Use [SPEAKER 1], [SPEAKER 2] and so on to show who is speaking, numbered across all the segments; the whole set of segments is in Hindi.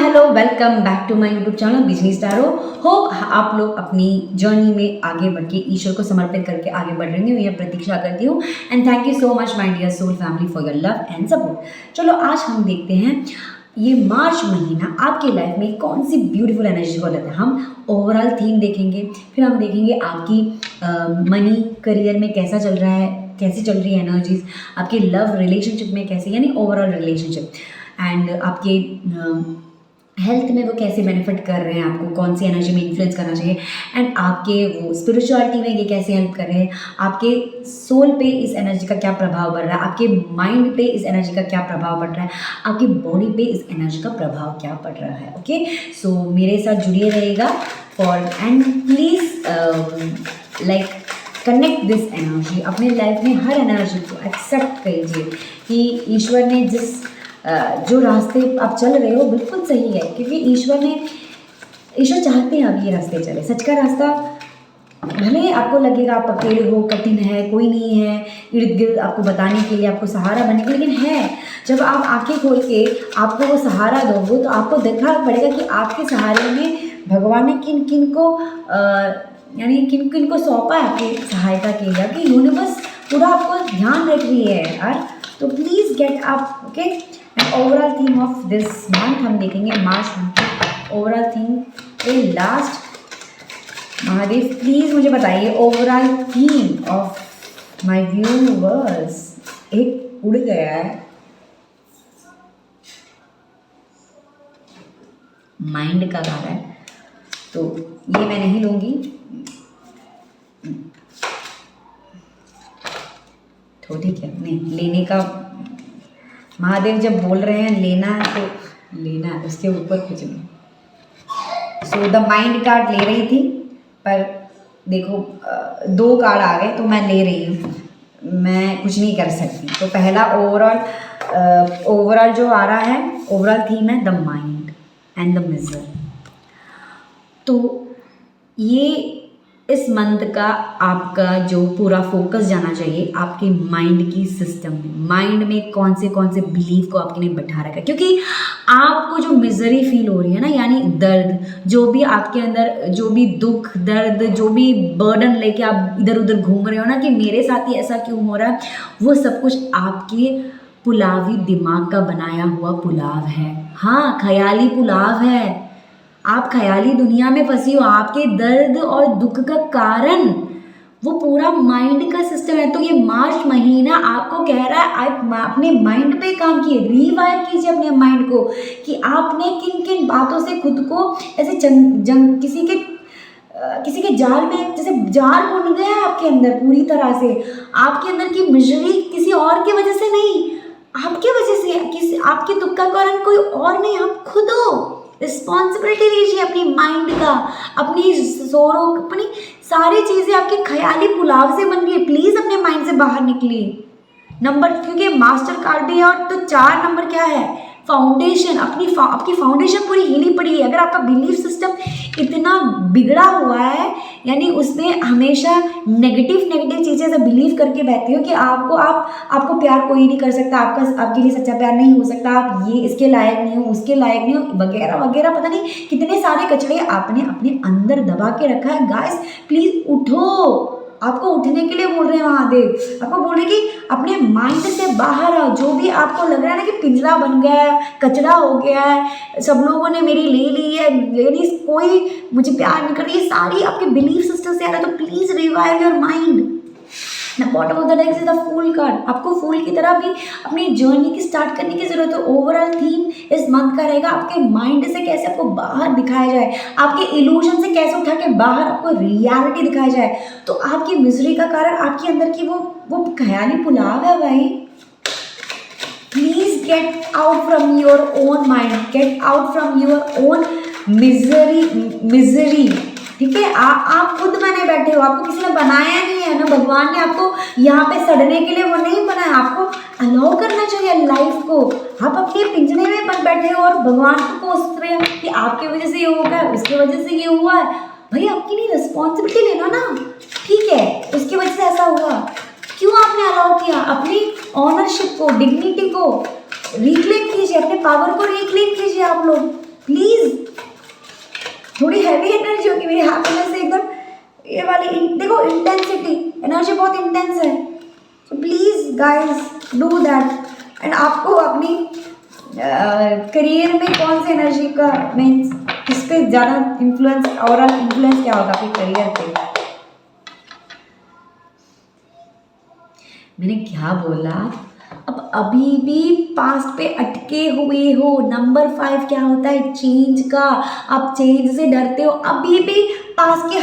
[SPEAKER 1] Hello welcome back to my YouTube channel business tarot. Hope आप लोग अपनी जर्नी में आगे बढ़ के ईश्वर को समर्पित करके आगे बढ़ रही हूँ, यह प्रतीक्षा करती हूँ। And thank you so much my dear soul family for your love and support. चलो आज हम देखते हैं ये मार्च महीना आपकी लाइफ में कौन सी ब्यूटीफुल एनर्जी को लेता है। हम ओवरऑल थीम देखेंगे, फिर हम देखेंगे आपकी मनी करियर में कैसा चल रहा है, कैसी चल रही है एनर्जीज, आपके लव रिलेशनशिप में कैसे, यानी ओवरऑल रिलेशनशिप, एंड आपके हेल्थ में वो कैसे बेनिफिट कर रहे हैं, आपको कौन सी एनर्जी में इन्फ्लुएंस करना चाहिए, एंड आपके वो स्पिरिचुअलिटी में ये कैसे हेल्प कर रहे हैं, आपके सोल पे इस एनर्जी का क्या प्रभाव पड़ रहा है, आपके माइंड पे इस एनर्जी का क्या प्रभाव पड़ रहा है, आपकी बॉडी पे इस एनर्जी का प्रभाव क्या पड़ रहा है। ओके, सो मेरे साथ जुड़िए रहेगा for and please like connect this energy. अपने लाइफ में हर एनर्जी को एक्सेप्ट कीजिए कि ईश्वर ने जिस जो रास्ते आप चल रहे हो बिल्कुल सही है, क्योंकि ईश्वर चाहते हैं आप ये रास्ते चले। सच का रास्ता भले आपको लगेगा आप अकेले हो, कठिन है, कोई नहीं है इर्द गिर्द आपको बताने के लिए, आपको सहारा बनने के लिए, लेकिन है जब आप आंखें खोल के आपको वो सहारा दोगे तो आपको देखना पड़ेगा कि आपके सहारे में भगवान ने किन किन को यानी किन किन को सौंपा है आपकी सहायता के लिए। आपकी यूनिवर्स पूरा आपको ध्यान रख रही है यार, तो please get up. Okay, overall theme of this month हम देखेंगे मार्च मंथ की ओवरऑल थीम के लास्ट। महादेव प्लीज़ मुझे बताइए overall theme of my viewers. एक उड़ गया है, माइंड का गा रहा है, तो ये मैं नहीं लूँगी, तो ठीक है, नहीं लेने का। महादेव जब बोल रहे हैं लेना है तो लेना है, उसके ऊपर कुछ नहीं। सो द माइंड कार्ड ले रही थी, पर देखो दो कार्ड आ गए तो मैं ले रही हूँ, मैं कुछ नहीं कर सकती। तो पहला ओवरऑल जो आ रहा है, ओवरऑल थीम है the mind and the miser. तो ये इस मंथ का आपका जो पूरा फोकस जाना चाहिए आपके माइंड की सिस्टम में, माइंड में कौन से बिलीफ को आपने बैठा रखा है, क्योंकि आपको जो मिजरी फील हो रही है ना, यानी दर्द, जो भी आपके अंदर जो भी दुख दर्द, जो भी बर्डन लेके आप इधर उधर घूम रहे हो ना कि मेरे साथ ही ऐसा क्यों हो रहा है, वो सब कुछ आपके पुलावी दिमाग का बनाया हुआ पुलाव है। हाँ, ख्याली पुलाव है। आप ख्याली दुनिया में फंसी हो, आपके दर्द और दुख का कारण वो पूरा माइंड का सिस्टम है। तो ये मार्च महीना आपको कह रहा है आप अपने माइंड पे काम कीजिए, रीवायर कीजिए अपने माइंड को कि आपने किन किन बातों से खुद को ऐसे किसी के जाल में, जैसे जाल बुन गया है आपके अंदर पूरी तरह से। आपके अंदर की मिजरी किसी और की वजह से नहीं, आपकी वजह से, आपके दुख का कारण कोई और नहीं, आप खुद हो। रिस्पॉन्सिबिलिटी लीजिए अपनी माइंड का, अपनी सोरो, अपनी सारी चीज़ें आपके ख्याली पुलाव से बन रही है। प्लीज़ अपने माइंड से बाहर निकलिए। नंबर, क्योंकि मास्टर कार्ड भी है, और तो 4 नंबर क्या है, फाउंडेशन। आपकी फाउंडेशन पूरी हिली पड़ी है। अगर आपका बिलीफ सिस्टम इतना बिगड़ा हुआ है, यानी उसमें हमेशा नेगेटिव चीज़ें से बिलीव करके बैठते हो कि आपको प्यार कोई नहीं कर सकता, आपके लिए सच्चा प्यार नहीं हो सकता, आप ये इसके लायक नहीं हो, उसके लायक नहीं हो, वगैरह वगैरह, पता नहीं कितने सारे कचड़े आपने अपने अंदर दबा के रखा है। गाइस प्लीज़ उठो, आपको उठने के लिए बोल रहे हैं महादेव। आपको बोल रहे कि अपने माइंड से बाहर आओ। जो भी आपको लग रहा है ना कि पिंजरा बन गया है, कचरा हो गया है, सब लोगों ने मेरी ले ली है, लेडीज कोई मुझे प्यार नहीं कर रही, ये सारी आपके बिलीफ सिस्टम से आ रहा है। तो please revive your mind. Bottom of the deck is the fool card. आपको फूल की तरह भी अपनी जर्नी की स्टार्ट करने की जरूरत है। ओवरऑल थीम इस मंथ का रहेगा आपके माइंड से कैसे आपको बाहर दिखाया जाए, आपके इल्यूजन से कैसे उठा के बाहर आपको रियलिटी दिखाया जाए। तो आपकी मिजरी का कारण आपके अंदर की वो ख्याली पुलाव है भाई। Please get out from your own mind, get out from your own misery. ठीक है, आप खुद बने बैठे हो, आपको किसी ने बनाया नहीं है ना, भगवान ने आपको यहाँ पे सड़ने के लिए वो नहीं बनाया। आपको अलाउ करना चाहिए लाइफ को। आप अपने पिंजरे में बन बैठे हो और भगवान को कोस रहे हैं कि आपकी वजह से ये हो गया, उसकी वजह से ये हुआ है। भाई आपकी नहीं रिस्पॉन्सिबिलिटी लेना ना, ठीक है, उसकी वजह से ऐसा हुआ, क्यों आपने अलाउ किया। अपनी ऑनरशिप को, डिग्निटी को रिक्लेम कीजिए, अपने पावर को रिक्लेम कीजिए। आप लोग please guys do that. And आपको अपनी करियर में कौन सी एनर्जी का मीन्स किस पे ज़्यादा इन्फ्लुएंस, ओवरऑल इन्फ्लुएंस क्या होगा आपके करियर पे? मैंने क्या बोला? अब अभी भी पास्ट पे अटके हुए हो। नंबर 5 क्या होता है? चेंज का। आप चेंज से डरते हो अभी भी। पास्ट के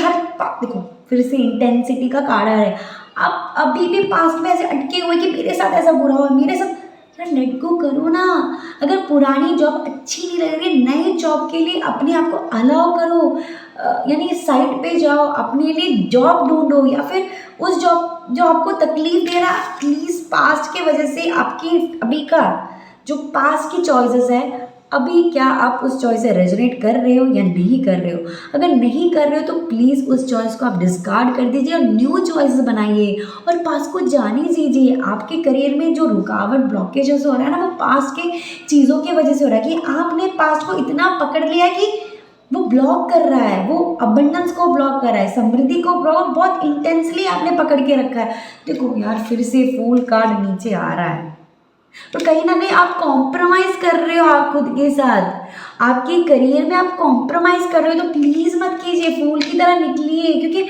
[SPEAKER 1] देखो फिर से इंटेंसिटी का कार्ड है। आप अभी भी पास्ट में ऐसे अटके हुए कि मेरे साथ ऐसा बुरा हुआ, मेरे साथ। यार लेट गो करो ना। अगर पुरानी जॉब अच्छी नहीं लग रही, नई जॉब के लिए अपने आप को अलाउ करो। यानी साइड पे जाओ, अपने लिए जॉब ढूंढो, या फिर उस जॉब जो आपको तकलीफ दे रहा, प्लीज पास्ट के वजह से आपकी अभी का जो पास्ट की चॉइसेस है, अभी क्या आप उस चॉइस से रेजोनेट कर रहे हो या नहीं कर रहे हो? अगर नहीं कर रहे हो तो प्लीज़ उस चॉइस को आप डिस्कार्ड कर दीजिए और न्यू चॉइसेस बनाइए और पास्ट को जाने दीजिए। आपके करियर में जो रुकावट, ब्लॉकेजेस हो रहा है ना, वो पास्ट के चीज़ों की वजह से हो रहा है कि आपने पास्ट को इतना पकड़ लिया कि वो ब्लॉक कर रहा है, वो अबंडेंस को ब्लॉक कर रहा है, समृद्धि को ब्लॉक बहुत इंटेंसली आपने पकड़ के रखा है। देखो यार फिर से फूल कार्ड नीचे आ रहा है, तो कहीं ना कहीं आप कॉम्प्रोमाइज कर रहे हो आप खुद के साथ। आपके करियर में आप कॉम्प्रोमाइज कर रहे हो, तो प्लीज़ मत कीजिए, फूल की तरह निकलिए, क्योंकि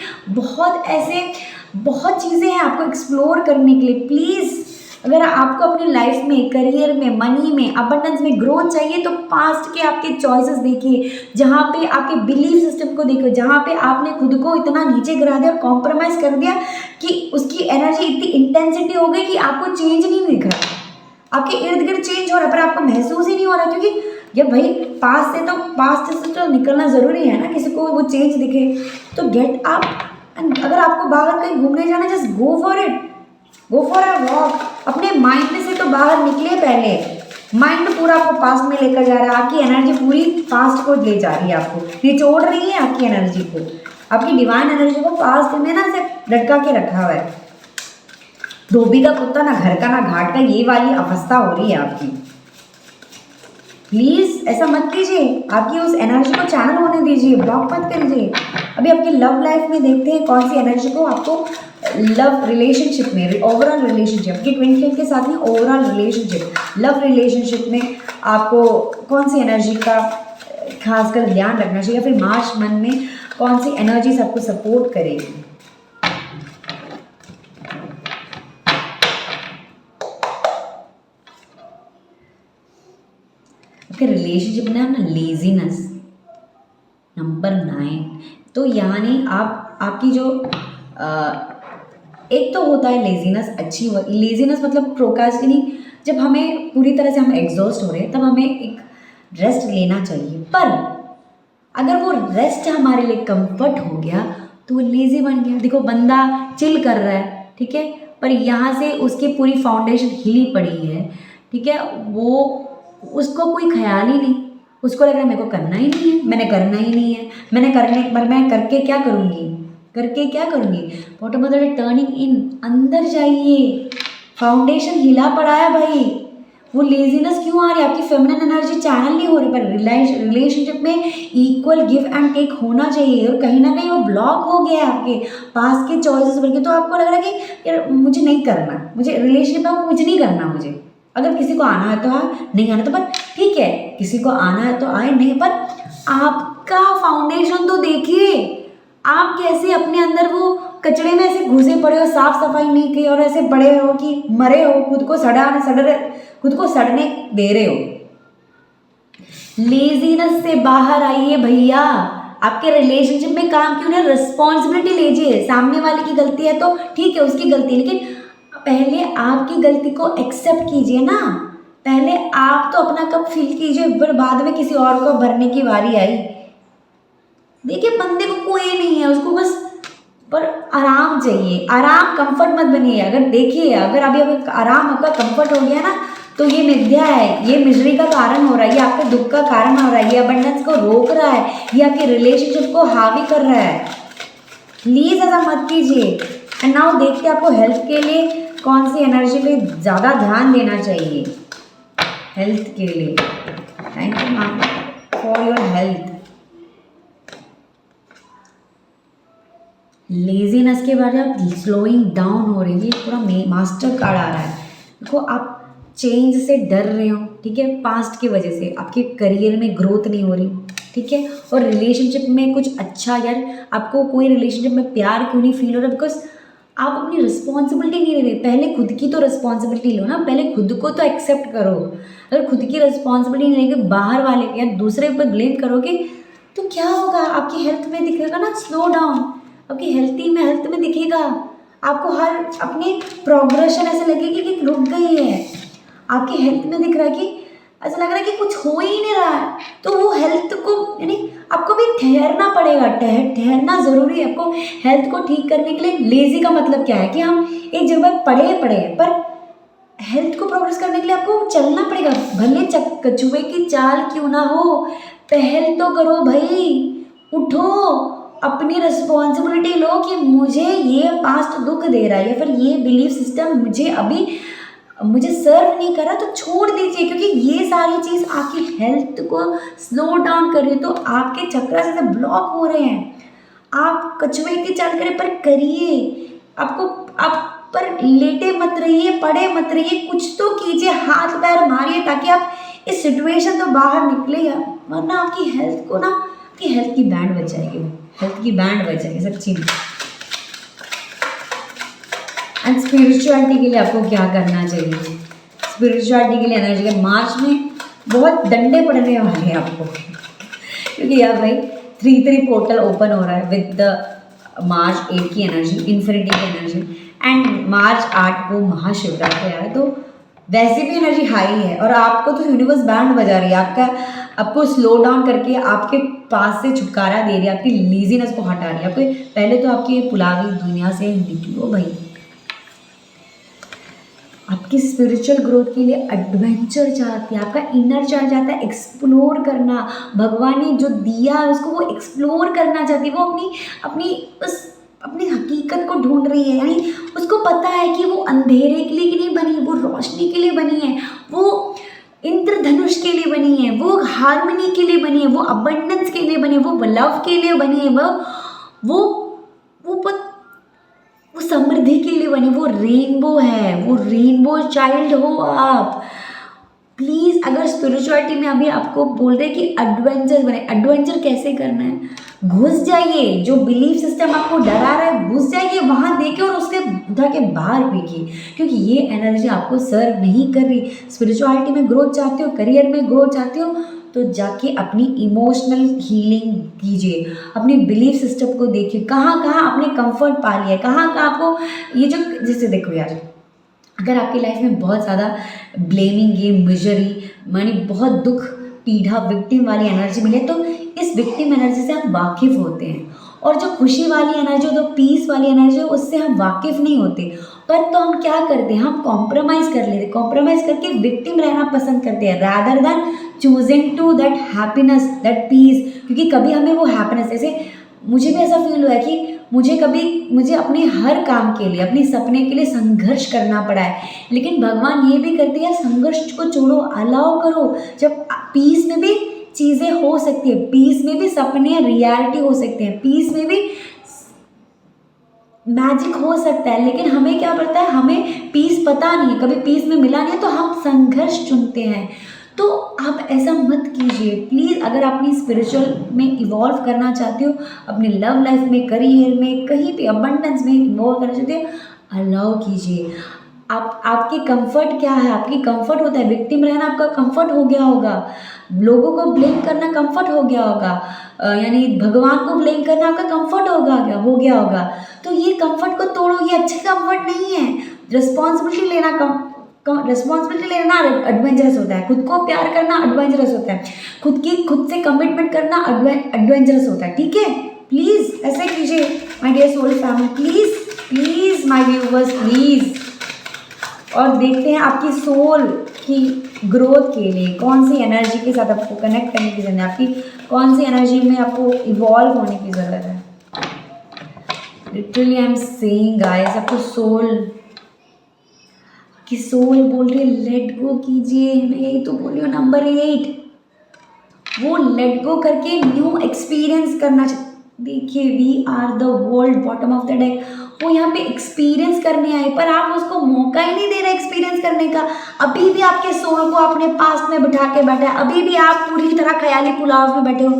[SPEAKER 1] बहुत चीज़ें हैं आपको एक्सप्लोर करने के लिए। प्लीज़ अगर आपको अपनी लाइफ में, करियर में, मनी में, अबंडेंस में ग्रोथ चाहिए तो पास्ट के आपके चॉइसेस देखिए, जहाँ पे आपके बिलीफ सिस्टम को देखो, जहाँ पे आपने खुद को इतना नीचे गिरा दिया और कॉम्प्रोमाइज़ कर दिया कि उसकी एनर्जी इतनी इंटेंसिटी हो गई कि आपको चेंज नहीं दिख रहा। आपके इर्द गिर्द चेंज हो रहा है पर आपको महसूस ही नहीं हो रहा, क्योंकि जब भाई पास्ट से तो निकलना ज़रूरी है ना, किसी को वो चेंज दिखे तो गेट अप। एंड अगर आपको बाहर कहीं घूमने जाना, just go for it, go for a walk. अपने माइंड से तो बाहर निकले पहले। माइंड पूरा आपको पास्ट में लेकर जा रहा है, आपकी एनर्जी पूरी पास्ट को ले जा रही है, आपको निचोड़ रही है आपकी एनर्जी को, आपकी डिवाइन एनर्जी को पास्ट में ना सिर्फ लटका के रखा हुआ है। धोबी का कुत्ता, ना घर का ना घाट का, ये वाली अवस्था हो रही है आपकी। प्लीज ऐसा मत कीजिए, आपकी उस एनर्जी को चैनल होने दीजिए, ब्लॉक मत करिए। अभी आपकी लव लाइफ में देखते हैं कौन सी एनर्जी को आपको लव रिलेशनशिप में, ओवरऑल रिलेशनशिप की ट्विन फ्लेम के साथ में, ओवरऑल रिलेशनशिप, लव रिलेशनशिप में आपको कौन सी एनर्जी का खासकर ध्यान रखना चाहिए, या फिर मार्च मंथ में कौन सी एनर्जीज आपको सपोर्ट करेगी। आपके रिलेशनशिप में ना लेजीनेस नंबर 9, तो यानी आपकी जो एक तो होता है लेजीनेस, अच्छी लेजीनेस मतलब प्रोक्रास्टिनेटिंग। जब हमें पूरी तरह से हम एग्जॉस्ट हो रहे हैं तब हमें एक रेस्ट लेना चाहिए, पर अगर वो रेस्ट हमारे लिए कंफर्ट हो गया तो वो लेजी बन गया। देखो बंदा चिल कर रहा है, ठीक है, पर यहाँ से उसकी पूरी फाउंडेशन हिली पड़ी है, ठीक है, वो उसको कोई ख्याल ही नहीं, उसको लग रहा है मेरे को करना ही नहीं है, मैंने करना ही नहीं है, मैं करके क्या करूँगी, करके क्या करूँगी। बॉटम ऑफ द टर्निंग इन, अंदर जाइए, फाउंडेशन हिला पड़ा है भाई। वो लेजीनेस क्यों आ रही है? आपकी फेमिनिन एनर्जी चैनल नहीं हो रही, पर रिलेशनशिप में इक्वल गिव एंड टेक होना चाहिए, और कहीं ना कहीं वो ब्लॉक हो गया है आपके पास के चॉइसेस बन के। तो आपको लग रहा है कि यार मुझे नहीं करना, मुझे रिलेशनशिप में कुछ नहीं करना, मुझे अगर किसी को आना है तो हाँ, नहीं आना तो पर ठीक है, किसी को आना है तो आए, नहीं, पर आपका फाउंडेशन तो देखिए, आप कैसे अपने अंदर वो कचड़े में ऐसे घुसे पड़े हो, साफ सफाई नहीं की और ऐसे पड़े हो कि मरे हो, खुद को सड़ने दे रहे हो। लेजीनेस से बाहर आइए भैया। आपके रिलेशनशिप में काम क्यों नहीं, रिस्पॉन्सिबिलिटी लीजिए। सामने वाले की गलती है तो ठीक है, उसकी गलती, लेकिन पहले आपकी गलती को एक्सेप्ट कीजिए ना। पहले आप तो अपना कप फिल कीजिए, फिर बाद में किसी और को भरने की बारी आई। देखिए बंदे को कोई नहीं है, उसको बस पर आराम चाहिए, आराम, कंफर्ट मत बनिए। अगर देखिए अगर अभी आराम आपका कंफर्ट हो गया ना, तो ये मिथ्या है, ये मिजरी का कारण हो रहा है, ये आपके दुख का कारण हो रहा है, ये अबंडेंस को रोक रहा है, ये आपके रिलेशनशिप को हावी कर रहा है। प्लीज ऐसा मत कीजिए। एंड नाउ देखते हैं आपको हेल्थ के लिए कौन सी एनर्जी पे ज़्यादा ध्यान देना चाहिए। हेल्थ के लिए thank you ma'am for your health. Laziness के बाद आप स्लोइंग डाउन हो रही है, ये पूरा मास्टर कार्ड आ रहा है। देखो आप चेंज से डर रहे हो, ठीक है, पास्ट की वजह से आपके करियर में ग्रोथ नहीं हो रही, ठीक है, और रिलेशनशिप में कुछ अच्छा, यार आपको कोई रिलेशनशिप में प्यार क्यों नहीं फील हो रहा, बिकॉज आप अपनी रिस्पॉन्सिबिलिटी नहीं ले रहे। पहले खुद की तो रिस्पॉन्सिबिलिटी लो ना, पहले खुद को तो एक्सेप्ट करो। अगर खुद की रिस्पॉन्सिबिलिटी नहीं लेके बाहर वाले या दूसरे पर ब्लेम करोगे तो क्या होगा, आपकी हेल्थ में दिखेगा ना स्लो डाउन, आपकी हेल्थ में दिखेगा, आपको हर अपनी प्रोग्रेशन ऐसे लगेगी कि रुक गई है, आपकी हेल्थ में दिख रहा है कि ऐसा लग रहा है कि कुछ हो ही नहीं रहा है। तो वो हेल्थ को, यानी आपको भी ठहरना पड़ेगा, ठहरना ज़रूरी है आपको हेल्थ को ठीक करने के लिए। लेज़ी का मतलब क्या है कि हम एक जगह पड़े हैं, पर हेल्थ को प्रोग्रेस करने के लिए आपको चलना पड़ेगा, भले कछुए की चाल क्यों ना हो, पहल तो करो भाई, उठो, अपनी रिस्पॉन्सिबिलिटी लो कि मुझे ये पास्ट दुख दे रहा है या फिर ये बिलीफ सिस्टम मुझे सर्व नहीं करा, तो छोड़ दीजिए, क्योंकि ये सारी चीज़ आपकी हेल्थ को स्लो डाउन कर रही है, तो आपके चक्र से ब्लॉक हो रहे हैं। आप कछुए की चाल करें पर करिए, आप पर लेटे मत रहिए, पड़े मत रहिए, कुछ तो कीजिए, हाथ पैर मारिए ताकि आप इस सिचुएशन तो बाहर निकले, वरना आपकी हेल्थ की बैंड बच जाएगी, हेल्थ की बैंड बच जाएगी सच्ची में। एंड स्पिरिचुअलिटी के लिए आपको क्या करना चाहिए, स्पिरिचुअलिटी के लिए एनर्जी के मार्च में बहुत डंडे पड़ने वाले हैं आपको, क्योंकि यार भाई 3-3 पोर्टल ओपन हो रहा है विद द मार्च 8 की एनर्जी, इन्फिनिटी की एनर्जी, एंड मार्च 8 को महाशिवरात्रि आ रहा है, तो वैसे भी एनर्जी हाई है और आपको तो यूनिवर्स बैंड बजा रही है, आपको स्लो डाउन करके आपके पास से छुटकारा दे रही है, आपकी लेजीनेस को हटा रही है। आपको पहले तो आपकी पुलावी दुनिया से निकलो भाई, आपकी स्पिरिचुअल ग्रोथ के लिए एडवेंचर चाहती है, आपका इनर चाइल्ड चाहता है एक्सप्लोर करना, भगवान ने जो दिया है उसको वो एक्सप्लोर करना चाहती है, वो अपनी हकीकत को ढूंढ रही है, यानी उसको पता है कि वो अंधेरे के लिए नहीं बनी, वो रोशनी के लिए बनी है, वो इंद्रधनुष के लिए बनी है, वो हार्मनी के लिए बनी है, वो अबंडेंस के लिए बनी है, वो लव के लिए बनी है, वो समृद्धि के लिए बनी, वो रेनबो है, वो रेनबो चाइल्ड हो आप। प्लीज़, अगर स्पिरिचुअलिटी में अभी आपको बोल रहे कि एडवेंचर बने, एडवेंचर कैसे करना है, घुस जाइए, जो बिलीफ सिस्टम आपको डरा रहा है घुस जाइए वहाँ देखिए और उसके उठा के बाहर फेंकिए, क्योंकि ये एनर्जी आपको सर्व नहीं कर रही। स्पिरिचुअलिटी में ग्रोथ चाहते हो, करियर में ग्रोथ चाहते हो, तो जाके अपनी इमोशनल हीलिंग कीजिए, अपनी बिलीफ सिस्टम को देखिए, कहाँ कहाँ आपने कंफर्ट पा लिया है, कहाँ कहाँ आपको ये जो, जैसे देखो यार, अगर आपकी लाइफ में बहुत ज़्यादा ब्लेमिंग गेम, मिजरी, मानी बहुत दुख, पीड़ा, विक्टिम वाली एनर्जी मिले, तो इस विक्टिम एनर्जी से आप वाकिफ़ होते हैं, और जो खुशी वाली एनर्जी, जो पीस वाली एनर्जी है, उससे हम वाकिफ़ नहीं होते। पर तो हम क्या करते हैं, हम कॉम्प्रोमाइज़ कर लेते, कॉम्प्रोमाइज़ करके विक्टिम रहना पसंद करते हैं rather than choosing to that happiness, that peace, क्योंकि कभी हमें वो हैप्पीनेस, जैसे मुझे भी ऐसा फील हुआ है कि मुझे अपने हर काम के लिए, अपने सपने के लिए संघर्ष करना पड़ा है, लेकिन भगवान ये भी करते हैं, संघर्ष को छोड़ो, अलाउ करो, जब पीस में भी चीज़ें हो सकती है, पीस में भी सपने रियलिटी हो सकते हैं, पीस में भी मैजिक हो सकता है, लेकिन हमें क्या पता है, हमें पीस पता नहीं है, कभी पीस में मिला नहीं है, तो हम संघर्ष चुनते हैं। तो आप ऐसा मत कीजिए प्लीज़। अगर अपनी स्पिरिचुअल में इवॉल्व करना चाहते हो, अपनी लव लाइफ में, करियर में, कहीं पे अबंडेंस में इवॉल्व करना चाहते हो, अलाउ कीजिए। आपकी कंफर्ट क्या है, आपकी कंफर्ट होता है विक्टिम रहना, आपका कंफर्ट हो गया होगा, लोगों को ब्लेम करना कंफर्ट हो गया होगा, यानी भगवान को ब्लेम करना आपका कंफर्ट हो गया होगा, तो ये कंफर्ट को तोड़ो, ये अच्छे कंफर्ट नहीं है। रिस्पॉन्सिबिलिटी लेना एडवेंचरस होता है, खुद को प्यार करना एडवेंचरस होता है, खुद से कमिटमेंट करना एडवेंचरस होता है, ठीक है। प्लीज़ ऐसे कीजिए my dear soul family, please my viewers, please. और देखते हैं आपकी सोल की ग्रोथ के लिए कौन सी एनर्जी के साथ आपको कनेक्ट करने की ज़रूरत है, आपकी कौन सी एनर्जी में आपको इवॉल्व होने की ज़रूरत है। Literally I am saying guys, आपको सोल बोल रही है लेट गो कीजिए, मैं यही तो बोल रही हूँ। नंबर 8, वो लेट गो करके न्यू एक्सपीरियंस करना देखिए, we are the world, bottom of the deck. वो यहाँ पे एक्सपीरियंस करने आए, पर आप उसको मौका ही नहीं दे रहे एक्सपीरियंस करने का। अभी भी आपके सोल को अपने पास में बिठा के बैठा है, अभी भी आप पूरी तरह ख्याली पुलाव में बैठे हो।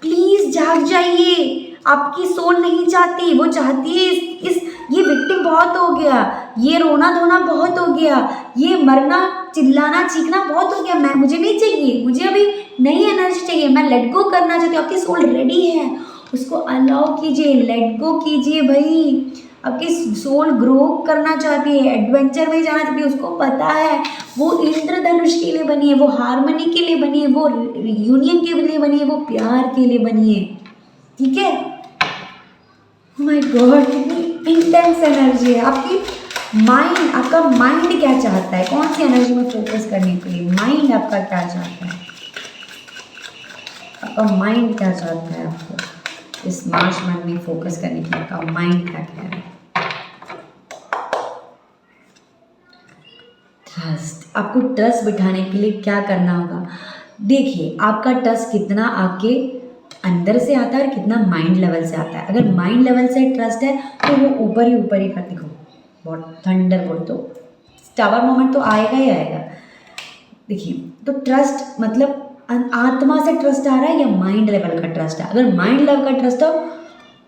[SPEAKER 1] प्लीज जाग जाइए। आपकी सोल नहीं चाहती, वो चाहती है इस ये विक्टिम बहुत हो गया, ये रोना धोना बहुत हो गया, ये मरना चिल्लाना चीखना बहुत हो गया, मैं मुझे नहीं चाहिए, मुझे अभी नई एनर्जी चाहिए, मैं लेट गो करना चाहती हूँ। आपकी सोल रेडी है, उसको अलाउ कीजिए, लेट गो कीजिए भाई। आपकी सोल ग्रो करना चाहती है, एडवेंचर में जाना चाहती है, उसको पता है वो इंद्रधनुष के लिए बनी है, वो हारमोनी के लिए बनी है, वो यूनियन के लिए बनी है, वो प्यार के लिए बनी है। ठीक है। माय गॉड, कितनी इंटेंस एनर्जी है आपकी। माइंड, आपका माइंड क्या चाहता है, कौन सी एनर्जी में फोकस करने के लिए माइंड आपका क्या चाहता है, आपका माइंड क्या चाहता है आपको इस मार्च मंथ में फोकस करने के लिए, आपका माइंड क्या कह रहा है। ट्रस्ट, आपको ट्रस्ट बिठाने के लिए क्या करना होगा। देखिए, आपका ट्रस्ट कितना आपके अंदर से आता है और कितना माइंड लेवल से आता है। अगर माइंड लेवल से ट्रस्ट है तो वो ऊपर ही कर दिखो, बहुत थंडर बोल तो टावर मोमेंट तो आएगा ही आएगा। देखिए, तो ट्रस्ट मतलब आत्मा से ट्रस्ट आ रहा है या माइंड लेवल का ट्रस्ट है। अगर माइंड लेवल का ट्रस्ट हो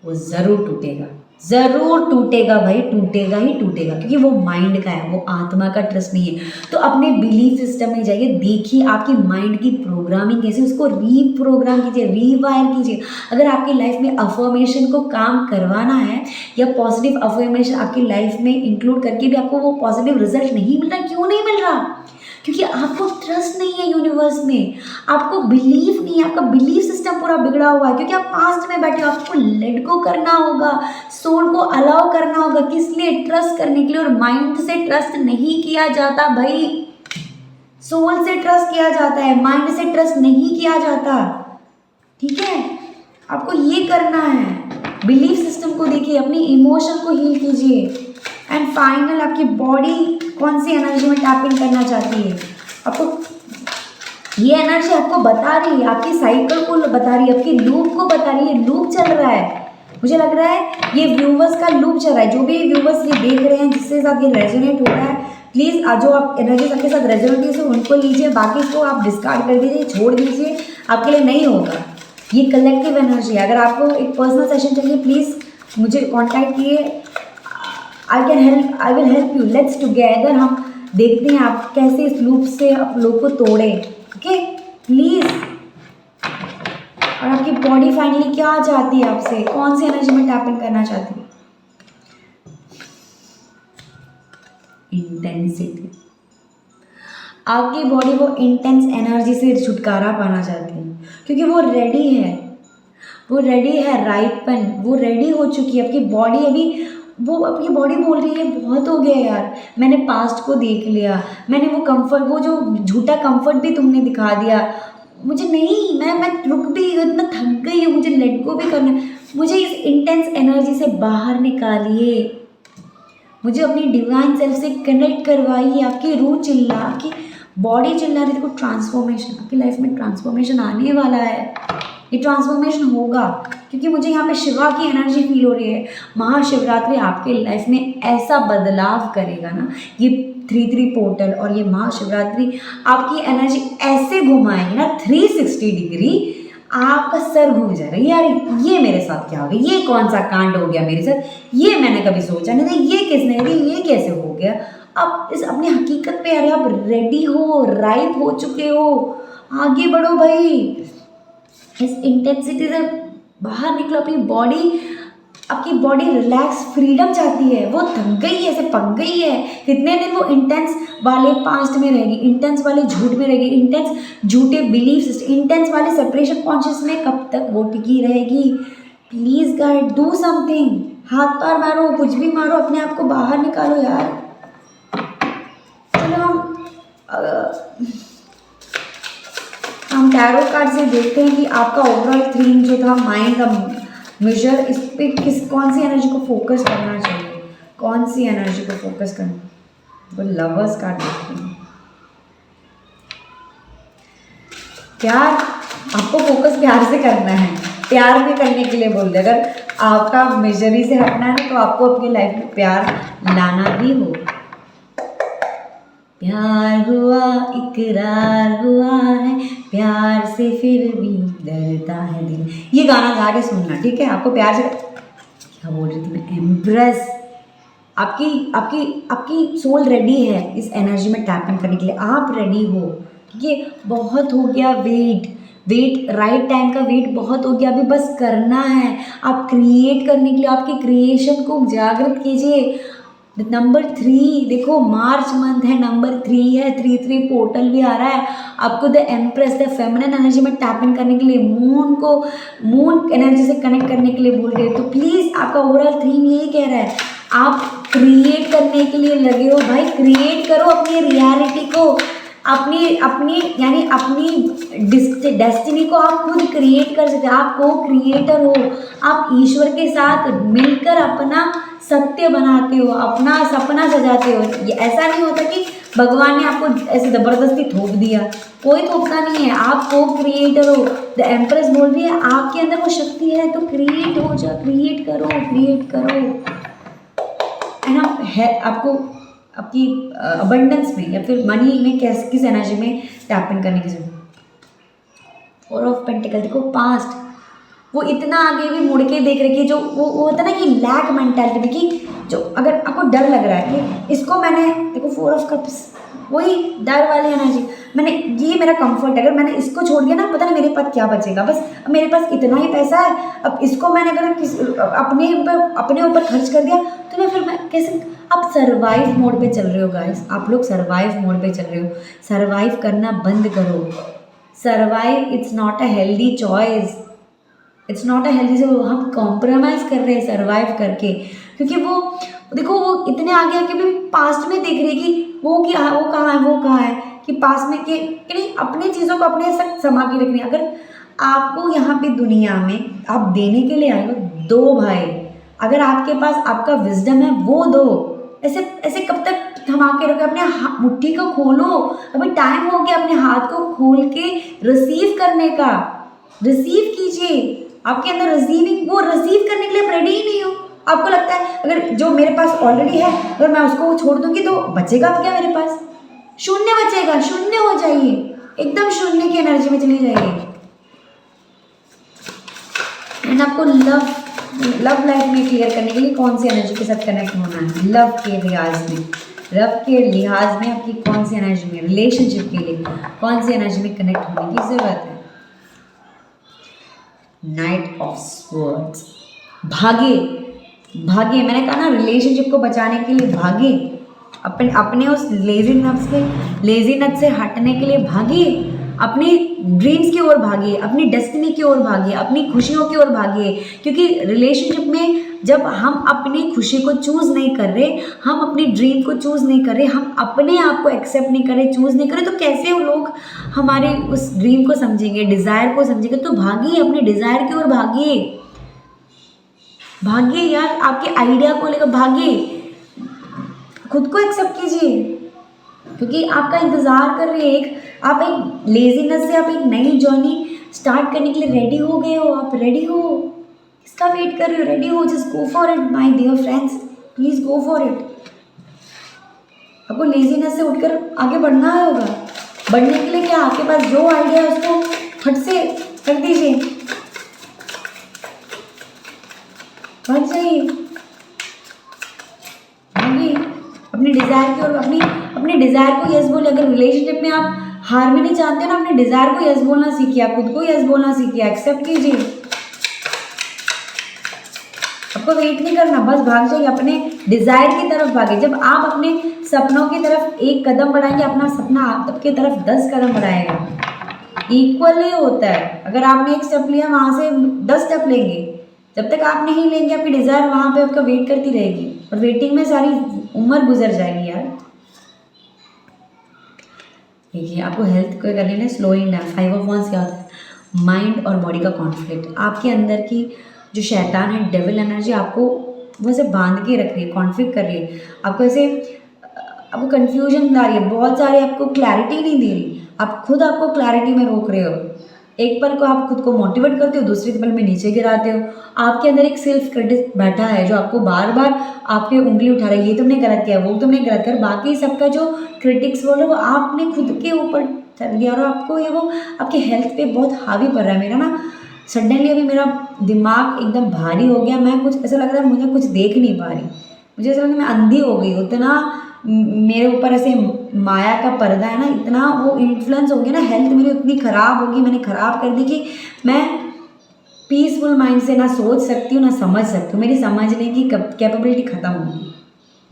[SPEAKER 1] वो ज़रूर टूटेगा, ज़रूर टूटेगा भाई, टूटेगा ही टूटेगा, क्योंकि वो माइंड का है, वो आत्मा का ट्रस्ट नहीं है। तो अपने बिलीफ सिस्टम में जाइए, देखिए आपकी माइंड की प्रोग्रामिंग कैसे, उसको रीप्रोग्राम कीजिए, रीवायर कीजिए। अगर आपकी लाइफ में अफर्मेशन को काम करवाना है या पॉजिटिव अफर्मेशन आपकी लाइफ में इंक्लूड करके भी आपको वो पॉजिटिव रिजल्ट नहीं मिल रहा, क्यों नहीं मिल रहा? क्योंकि आपको ट्रस्ट नहीं है यूनिवर्स में, आपको बिलीव नहीं है, आपका बिलीफ सिस्टम पूरा बिगड़ा हुआ है, क्योंकि आप पास्ट में बैठे हो। आपको लेट गो करना होगा, सोल को अलाउ करना होगा। किस लिए? ट्रस्ट करने के लिए। और माइंड से ट्रस्ट नहीं किया जाता भाई, सोल से ट्रस्ट किया जाता है, माइंड से ट्रस्ट नहीं किया जाता। ठीक है, आपको ये करना है। बिलीफ सिस्टम को देखिए, अपनी इमोशन को हील कीजिए। एंड फाइनल, आपकी बॉडी कौन सी एनर्जी में टैप इन करना चाहती है, आपको ये एनर्जी आपको बता रही है, आपकी साइकिल को बता रही है, आपकी लूप को बता रही है। लूप चल रहा है, मुझे लग रहा है ये व्यूवर्स का लूप चल रहा है। जो भी व्यूवर्स ये देख रहे हैं, जिसके साथ ये रेजोनेट हो रहा है, प्लीज़ जो आप एनर्जी आपके साथ रेजोनेट हो उनको लीजिए, बाकी को आप डिस्कार्ड कर दीजिए, छोड़ दीजिए, आपके लिए नहीं होगा। ये कलेक्टिव एनर्जी है। अगर आपको एक पर्सनल सेशन चाहिए, प्लीज़ मुझे कॉन्टैक्ट किए, I will help you. Let's together हम देखते हैं आप कैसे इस लूप से आप लोग को तोड़े। Okay, please. और आपकी बॉडी फाइनली क्या चाहती है आपसे, कौन सी एनर्जी में टैप इन करना चाहती है? इंटेंसिटी। आपकी बॉडी वो इंटेंस एनर्जी से छुटकारा पाना चाहती है, क्योंकि वो रेडी है, वो रेडी है राइपन, वो रेडी हो चुकी है। आपकी बॉडी अभी, वो आपकी बॉडी बोल रही है बहुत हो गया यार, मैंने पास्ट को देख लिया, मैंने वो कंफर्ट, वो जो झूठा कंफर्ट भी तुमने दिखा दिया, मुझे नहीं, मैं रुक भी, इतना थक गई हूँ, मुझे लेट गो भी करना है। मुझे इस इंटेंस एनर्जी से बाहर निकालिए, मुझे अपनी डिवाइन सेल्फ से कनेक्ट करवाइए। आपकी रूह चिल्ला, आपकी बॉडी चिल्ला रही, देखो ट्रांसफॉर्मेशन, आपकी लाइफ में ट्रांसफॉर्मेशन आने वाला है। ये ट्रांसफॉर्मेशन होगा क्योंकि मुझे यहाँ पे शिवा की एनर्जी फील हो रही है। महाशिवरात्रि आपके लाइफ में ऐसा बदलाव करेगा ना, ये 3-3 पोर्टल और ये महाशिवरात्रि आपकी एनर्जी ऐसे घुमाएगी ना 360 डिग्री, आपका सर घूम जाएगा। यार ये मेरे साथ क्या हो गया, ये कौन सा कांड हो गया मेरे साथ, ये मैंने कभी सोचा नहीं था, ये किसने करी, ये कैसे हो गया। अब इस अपनी हकीकत पे यार आप रेडी हो, राइप हो चुके हो, आगे बढ़ो भाई, इस इंटेंसिटी से बाहर निकलो। अपनी बॉडी, आपकी बॉडी रिलैक्स, फ्रीडम चाहती है, वो थक गई है, ऐसे पक गई है। कितने दिन वो इंटेंस वाले पास्ट में रहेगी, इंटेंस वाले झूठ में रहेगी, इंटेंस झूठे बिलीफ सिस्टम, इंटेंस वाले सेपरेशन कॉन्शियस में कब तक वो टिकी रहेगी। प्लीज़ गाइड, डू समथिंग, हाथ पैर मारो, कुछ भी मारो, अपने आप को बाहर निकालो यार। चलो हम टैरो कार्ड से देखते हैं कि आपका ओवरऑल थीम जो था माइंड का मेजर, इस पे कौन सी एनर्जी को फोकस करना चाहिए, कौन सी एनर्जी को फोकस करना। वो लवर्स कार्ड देखते हैं। प्यार, आपको फोकस प्यार से करना है, प्यार भी करने के लिए बोल रहे। अगर आपका मिजरी से हटना है ना तो आपको अपनी लाइफ में प्यार लाना ही होगा। प्यार हुआ इकरार हुआ है, प्यार से फिर भी डरता है दिल। ये गाना गा के सुनना, ठीक है? आपको प्यार से, क्या बोल रही थी मैं, एम्प्रेस, आपकी आपकी आपकी सोल रेडी है इस एनर्जी में टैप इन करने के लिए। आप रेडी हो, ठीक है? बहुत हो गया वेट, राइट टाइम का वेट बहुत हो गया, अभी बस करना है। आप क्रिएट करने के लिए आपकी क्रिएशन को जागृत कीजिए। नंबर 3 देखो, मार्च मंथ है, नंबर 3 है, 3 पोर्टल भी आ रहा है। आपको the empress, the feminine energy में टैप इन करने के लिए, मून एनर्जी से कनेक्ट करने के लिए बोल रहे हो। तो प्लीज़ आपका ओवरऑल थीम यही कह रहा है, आप क्रिएट करने के लिए लगे हो भाई। क्रिएट करो अपनी रियलिटी को, अपनी यानी अपनी डेस्टिनी को आप खुद क्रिएट कर सकते हो। आप को क्रिएटर हो, आप ईश्वर के साथ मिलकर अपना सत्य बनाते हो, अपना सपना सजाते हो। ये ऐसा नहीं होता कि भगवान ने आपको ऐसे ज़बरदस्ती थोप दिया, कोई थोपता नहीं है। आप को क्रिएटर हो। द एम्प्रेस बोल रही है आपके अंदर वो शक्ति है, तो क्रिएट हो जाओ, क्रिएट करो। एंड आप है आपको आपकी अबंडेंस में या फिर मनी में किस एनर्जी में टैप इन करने की जरूरत। 4 ऑफ पेंटिकल देखो, पास्ट वो इतना आगे भी मुड़ के देख रही है, जो वो होता है ना कि लैक मेंटालिटी की, जो अगर आपको डर लग रहा है कि इसको मैंने देखो 4 ऑफ कप्स, वही डर वाली एनर्जी, मैंने ये मेरा कंफर्ट है, अगर मैंने इसको छोड़ दिया ना, पता नहीं मेरे पास क्या बचेगा, बस अब मेरे पास इतना ही पैसा है, अब इसको मैंने अगर अपने ऊपर खर्च कर दिया तो फिर मैं कैसे। आप सर्वाइव मोड पे चल रहे हो गाइस, आप लोग सर्वाइव मोड पे चल रहे हो। सर्वाइव करना बंद करो। Survive it's not a healthy choice, it's not a healthy. से हम कॉम्प्रोमाइज़ कर रहे हैं सर्वाइव करके, क्योंकि वो देखो वो इतने आगे आके भी पास्ट में देख रही है कि वो कहाँ है कि पास में कि नहीं, अपनी चीज़ों को अपने साथ समा के रखनी। अगर आपको यहाँ पे दुनिया में आप देने के लिए आए हो, दो भाई। अगर आपके पास आपका विजडम है वो दो, ऐसे कब तक थमा के रखो। अपने मुट्ठी को खोलो, अभी टाइम हो गया अपने हाथ को खोल के रिसीव करने का। रिसीव कीजिए, आपके अंदर रिसीविंग, वो रिसीव करने के लिए आप रेडी ही नहीं हो। आपको लगता है अगर जो मेरे पास ऑलरेडी है अगर मैं उसको छोड़ दूंगी तो बचेगा क्या मेरे पास? शून्य बचेगा। शून्य हो जाइए, एकदम शून्य की एनर्जी में चली जाइए। एंड आपको लव लाइफ में क्लियर करने के लिए कौन सी एनर्जी के साथ कनेक्ट होना है? लव के लिहाज में आपकी कौन सी एनर्जी में, रिलेशनशिप के लिए कौन सी एनर्जी में कनेक्ट होने की जरूरत है? नाइट ऑफ स्वर्ड्स, भागे। मैंने कहा ना, रिलेशनशिप को बचाने के लिए भागे, अपने उस लेजीनेस से हटने के लिए भागे, अपनी ड्रीम्स की ओर भागिए, अपनी डेस्टिनी की ओर भागिए, अपनी खुशियों की ओर भागिए। क्योंकि रिलेशनशिप में जब हम अपनी खुशी को चूज़ नहीं कर रहे, हम अपनी ड्रीम को चूज़ नहीं कर रहे, हम अपने आप को एक्सेप्ट नहीं कर रहे, चूज़ नहीं कर रहे, तो कैसे वो लोग हमारे उस ड्रीम को समझेंगे, डिज़ायर को समझेंगे? तो भागिए, अपने डिज़ायर की ओर भागिए यार, आपके आइडिया को लेकर भागिए, खुद को एक्सेप्ट कीजिए, क्योंकि आपका इंतज़ार कर रही है। आप एक लेजीनेस से आप एक नई जर्नी स्टार्ट करने के लिए रेडी हो गए हो। आप रेडी हो, इसका वेट कर रहे हो? रेडी हो, just go for it my dear friends, please go for it. आपको लेजीनेस से उठकर आगे बढ़ना होगा। बढ़ने के लिए क्या, आपके पास जो आइडिया है उसको फट से कर दीजिए, बढ़ जाइए, भागिए अपनी डिज़ायर की ओर। अपनी डिज़ायर को यस बोलिए। अगर रिलेशनशिप में आप हार में नहीं चाहते ना, अपने डिज़ायर को यस बोलना सीखिए, आप खुद को यस बोलना सीखिए, एक्सेप्ट कीजिए। आपको वेट नहीं करना, बस भाग जाइए, अपने डिज़ायर की तरफ भागे। जब आप अपने सपनों की तरफ एक कदम बढ़ाएंगे, अपना सपना आपकी तरफ 10 कदम बढ़ाएगा। इक्वली होता है, अगर आपने एक स्टेप लिया वहाँ से 10 स्टेप लेंगे। जब तक आप नहीं लेंगे, आपकी डिज़ायर वहाँ पे आपका वेट करती रहेगी और वेटिंग में सारी उम्र गुजर जाएगी यार। देखिए, आपको हेल्थ को करने में स्लोइंग डाउन। 5 ऑफ वांड्स क्या होता है? माइंड और बॉडी का कॉन्फ्लिक्ट। आपके अंदर की जो शैतान है, डेविल एनर्जी, आपको वो ऐसे बांध के रख रही है, कॉन्फ्लिक्ट कर रही है, आपको कन्फ्यूजन ला रही है, बहुत सारी आपको क्लैरिटी नहीं दे रही, आप खुद आपको क्लैरिटी में रोक रहे हो। एक पल को आप खुद को मोटिवेट करते हो, दूसरे पल में नीचे गिराते हो। आपके अंदर एक सेल्फ क्रिटिक बैठा है जो आपको बार बार आपके उंगली उठा रहा है, ये तुमने गलत किया, वो तुमने गलत किया। बाकी सबका जो क्रिटिक्स बोल रहे वो आपने खुद के ऊपर कर दिया और आपको ये वो आपके हेल्थ पे बहुत हावी पड़ रहा है। मेरा ना सडनली अभी मेरा दिमाग एकदम भारी हो गया, मैं कुछ ऐसा लग रहा है मुझे कुछ देख नहीं पा रही, मुझे ऐसा लग रहा है मैं अंधी हो गई। उतना मेरे ऊपर ऐसे माया का पर्दा है ना, इतना वो इन्फ्लुएंस हो गया ना, हेल्थ मेरी उतनी ख़राब होगी, मैंने ख़राब कर दी कि मैं पीसफुल माइंड से ना सोच सकती हूँ ना समझ सकती हूँ, मेरी समझने की कैपेबिलिटी ख़त्म होगी,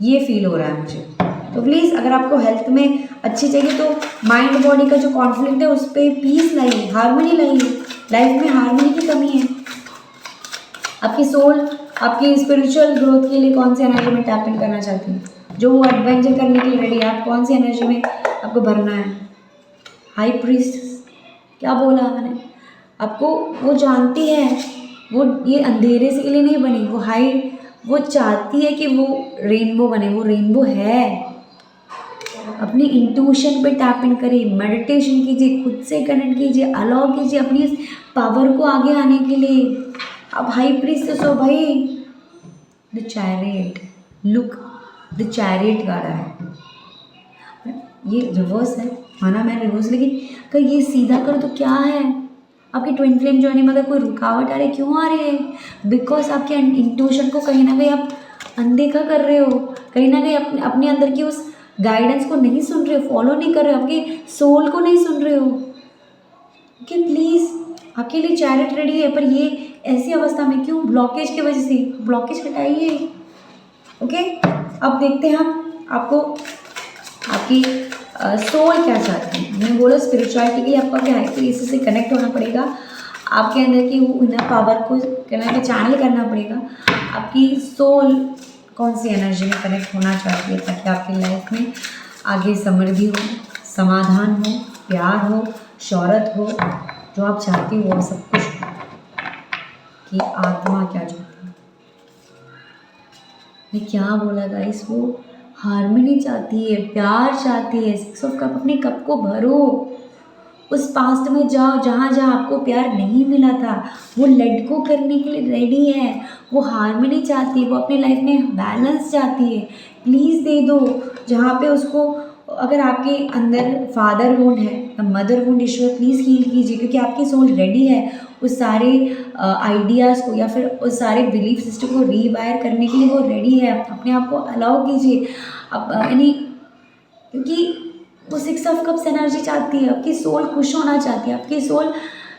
[SPEAKER 1] ये फील हो रहा है मुझे। तो प्लीज़ अगर आपको हेल्थ में अच्छी चाहिए तो माइंड बॉडी का जो कॉन्फ्लिक्ट है उस पर पीस लाइए, हार्मनी लाइए। लाइफ में हार्मनी की कमी है। आपकी सोल आपकी स्पिरिचुअल ग्रोथ के लिए कौन सी एनर्जी में टैप इन करना चाहती है, जो वो एडवेंचर करने के लिए रेडी है, आप कौन सी एनर्जी में आपको भरना है। हाई प्रीस्ट क्या बोला मैंने आपको, वो जानती है वो ये अंधेरे से के लिए नहीं बनी, वो चाहती है कि वो रेनबो बने, वो रेनबो है। अपनी इंट्यूशन पे टैप इन करिए, मेडिटेशन कीजिए, खुद से कनेक्ट कीजिए, अलाउ कीजिए अपनी इस पावर को आगे आने के लिए। अब हाई प्रीस्टेस हो भाई। The chariot, look the chariot गा रहा है, ये रिवर्स है, माना मैं रिवर्स, लेकिन अगर ये सीधा कर तो क्या है, आपकी ट्विन फ्लेम जर्नी में अगर कोई रुकावट आ रही है, क्यों आ रही है? बिकॉज आपके इंट्यूशन को कहीं ना कहीं आप अनदेखा कर रहे हो, कहीं ना कहीं अपने अंदर की उस गाइडेंस को नहीं सुन रहे हो, फॉलो नहीं कर रहे हो, आपके सोल को नहीं सुन रहे हो। ओके प्लीज़, आपके लिए चैरिट रेडी है, पर ये ऐसी अवस्था में क्यों? ब्लॉकेज की वजह से, ब्लॉकेज हटाइए। ओके, अब देखते हैं हम आपको आपकी सोल क्या चाहती है। मैंने बोला स्पिरिचुअलिटी के लिए आपको अपने हाई प्रीस्ट से कनेक्ट होना पड़ेगा, आपके अंदर की वो इनर पावर को चैनल करना पड़ेगा। आपकी सोल कौन सी एनर्जी में कनेक्ट होना चाहती है ताकि आपकी लाइफ में आगे समृद्धि हो, समाधान हो, प्यार हो, शौहरत हो, जो आप चाहती हो वो सब कुछ हो। कि आत्मा क्या चाहती है, मैं क्या बोला गाइस, वो हार्मनी चाहती है, प्यार चाहती है। 6 ऑफ कप, अपने कप को भरो, उस पास्ट में जाओ जहाँ जहाँ आपको प्यार नहीं मिला था, वो लेट गो करने के लिए रेडी है, वो हार्मनी चाहती है, वो अपनी लाइफ में बैलेंस चाहती है। प्लीज़ दे दो जहाँ पे उसको, अगर आपके अंदर फादर वुंड है या मदर वुंड इशू है, प्लीज़ हील कीजिए, क्योंकि आपकी सोल रेडी है उस सारे आइडियाज़ को या फिर उस सारे बिलीफ सिस्टम को रीवायर करने के लिए वो रेडी है। अपने आप को अलाउ कीजिए, अब यानी क्योंकि वो 6 ऑफ कप्स एनर्जी चाहती है, आपकी सोल खुश होना चाहती है, आपकी सोल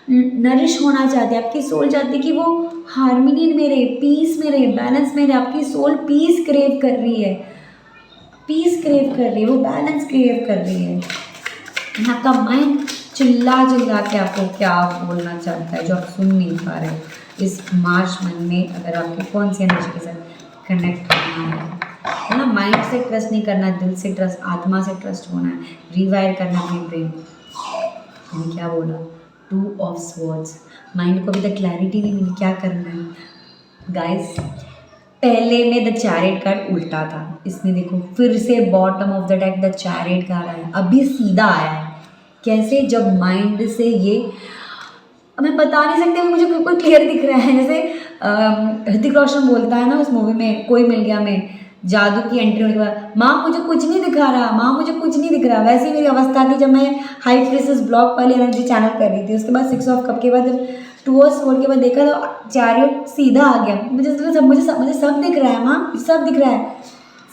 [SPEAKER 1] नरिश होना चाहती है, आपकी सोल चाहती है कि वो हार्मनी में रहे, पीस में रहे, बैलेंस में रहे। आपकी सोल पीस क्रेव कर रही है, पीस क्रेव कर रही है, वो बैलेंस क्रेव कर रही है। आपका माइंड चिल्ला चिल्ला के आपको क्या बोलना चाहता है जो आप सुन नहीं पा रहे हो। इस मार्च मंथ में अगर आपको कौन सी एनर्जी के साथ कनेक्ट होना है ना, माइंड से ट्रस्ट नहीं करना, दिल से ट्रस्ट, आत्मा से ट्रस्ट होना है, रिवायर करना अपने ब्रेन। मैंने क्या बोला, 2 ऑफ स्वॉर्ड्स, माइंड को अभी तक क्लैरिटी नहीं मिली क्या करना है। गाइस पहले में द चैरियट कार्ड उल्टा था, इसमें देखो फिर से bottom of the deck the chariot card आया, अभी सीधा आया है। कैसे? जब माइंड से ये, मैं बता नहीं सकती, मुझे बिल्कुल क्लियर दिख रहा है, जैसे ऋतिक रोशन बोलता है ना उस मूवी में कोई मिल गया में, जादू की एंट्री होने के बाद, माँ मुझे कुछ नहीं दिखा रहा, माँ मुझे कुछ नहीं दिख रहा। वैसी मेरी अवस्था थी जब मैं हाई प्रीस्टेस ब्लॉक वाली एनर्जी चैनल कर रही थी। उसके बाद 6 ऑफ कप के बाद जब 2 ऑफ स्वॉर्ड के बाद देखा तो चैरियट सीधा आ गया। मुझे सब दिख रहा है माँ, सब दिख रहा है।